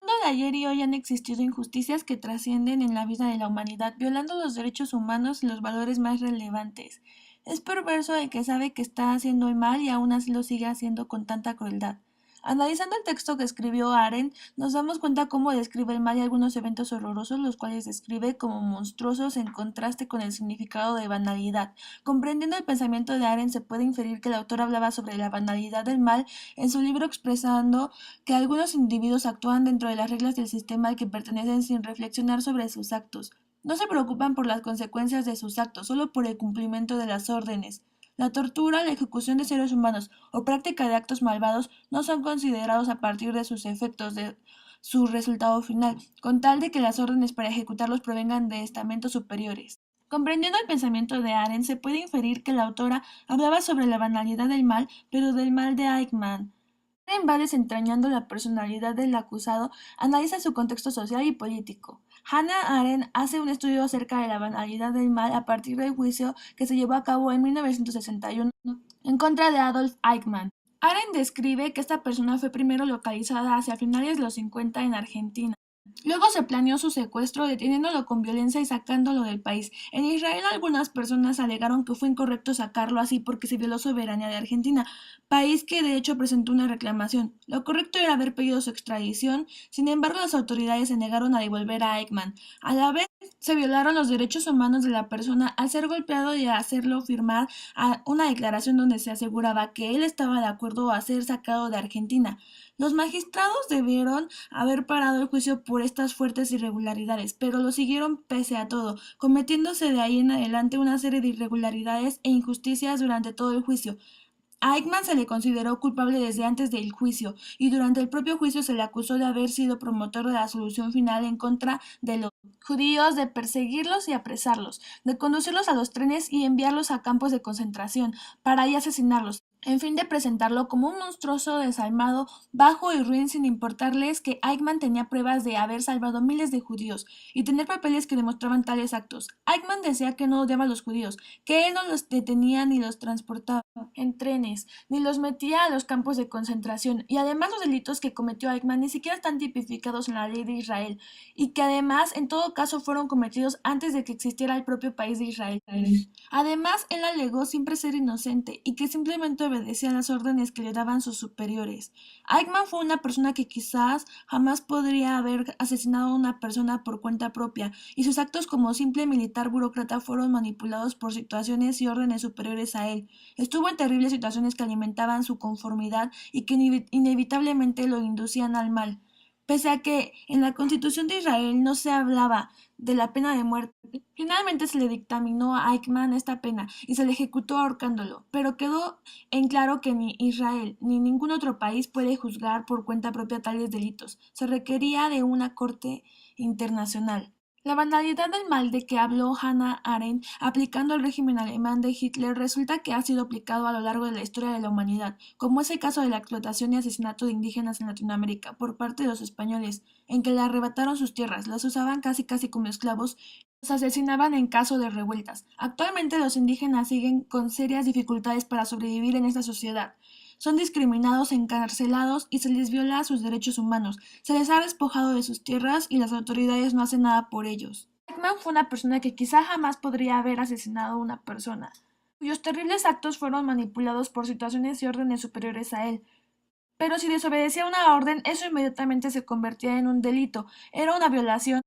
mundo de ayer y hoy han existido injusticias que trascienden en la vida de la humanidad, violando los derechos humanos y los valores más relevantes. Es perverso el que sabe que está haciendo el mal y aún así lo sigue haciendo con tanta crueldad. Analizando el texto que escribió Arendt, nos damos cuenta cómo describe el mal y algunos eventos horrorosos, los cuales describe como monstruosos en contraste con el significado de banalidad. Comprendiendo el pensamiento de Arendt, se puede inferir que el autor hablaba sobre la banalidad del mal en su libro, expresando que algunos individuos actúan dentro de las reglas del sistema al que pertenecen sin reflexionar sobre sus actos. No se preocupan por las consecuencias de sus actos, solo por el cumplimiento de las órdenes. La tortura, la ejecución de seres humanos o práctica de actos malvados no son considerados a partir de sus efectos, de su resultado final, con tal de que las órdenes para ejecutarlos provengan de estamentos superiores. Comprendiendo el pensamiento de Arendt, se puede inferir que la autora hablaba sobre la banalidad del mal, pero del mal de Eichmann. Arendt va desentrañando la personalidad del acusado, analiza su contexto social y político. Hannah Arendt hace un estudio acerca de la banalidad del mal a partir del juicio que se llevó a cabo en 1961 en contra de Adolf Eichmann. Arendt describe que esta persona fue primero localizada hacia finales de los 50 en Argentina. Luego se planeó su secuestro, deteniéndolo con violencia y sacándolo del país. En Israel algunas personas alegaron que fue incorrecto sacarlo así porque se violó soberanía de Argentina, país que de hecho presentó una reclamación. Lo correcto era haber pedido su extradición, sin embargo las autoridades se negaron a devolver a Eichmann. A la vez se violaron los derechos humanos de la persona al ser golpeado y a hacerlo firmar una declaración donde se aseguraba que él estaba de acuerdo a ser sacado de Argentina. Los magistrados debieron haber parado el juicio por estas fuertes irregularidades, pero lo siguieron pese a todo, cometiéndose de ahí en adelante una serie de irregularidades e injusticias durante todo el juicio. A Eichmann se le consideró culpable desde antes del juicio, y durante el propio juicio se le acusó de haber sido promotor de la solución final en contra de los judíos, de perseguirlos y apresarlos, de conducirlos a los trenes y enviarlos a campos de concentración para ahí asesinarlos, en fin de presentarlo como un monstruoso desalmado, bajo y ruin, sin importarles que Eichmann tenía pruebas de haber salvado miles de judíos y tener papeles que demostraban tales actos. Eichmann decía que no odiaba a los judíos, que él no los detenía ni los transportaba en trenes, ni los metía a los campos de concentración, y además los delitos que cometió Eichmann ni siquiera están tipificados en la ley de Israel, y que además en todo caso fueron cometidos antes de que existiera el propio país de Israel. Además, él alegó siempre ser inocente y que simplemente obedecía las órdenes que le daban sus superiores. Eichmann fue una persona que quizás jamás podría haber asesinado a una persona por cuenta propia, y sus actos como simple militar burócrata fueron manipulados por situaciones y órdenes superiores a él. Estuvo en terribles situaciones que alimentaban su conformidad y que inevitablemente lo inducían al mal. Pese a que en la Constitución de Israel no se hablaba de la pena de muerte, finalmente se le dictaminó a Eichmann esta pena y se le ejecutó ahorcándolo, pero quedó en claro que ni Israel ni ningún otro país puede juzgar por cuenta propia tales delitos. Se requería de una corte internacional. La banalidad del mal de que habló Hannah Arendt aplicando el régimen alemán de Hitler resulta que ha sido aplicado a lo largo de la historia de la humanidad, como es el caso de la explotación y asesinato de indígenas en Latinoamérica por parte de los españoles, en que le arrebataron sus tierras, los usaban casi como esclavos, los asesinaban en caso de revueltas. Actualmente los indígenas siguen con serias dificultades para sobrevivir en esta sociedad. Son discriminados, encarcelados y se les viola sus derechos humanos. Se les ha despojado de sus tierras y las autoridades no hacen nada por ellos. Eichmann fue una persona que quizá jamás podría haber asesinado a una persona, cuyos terribles actos fueron manipulados por situaciones y órdenes superiores a él. Pero si desobedecía una orden, eso inmediatamente se convertía en un delito. Era una violación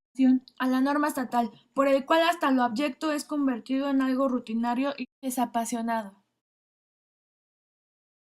a la norma estatal, por el cual hasta lo abyecto es convertido en algo rutinario y desapasionado.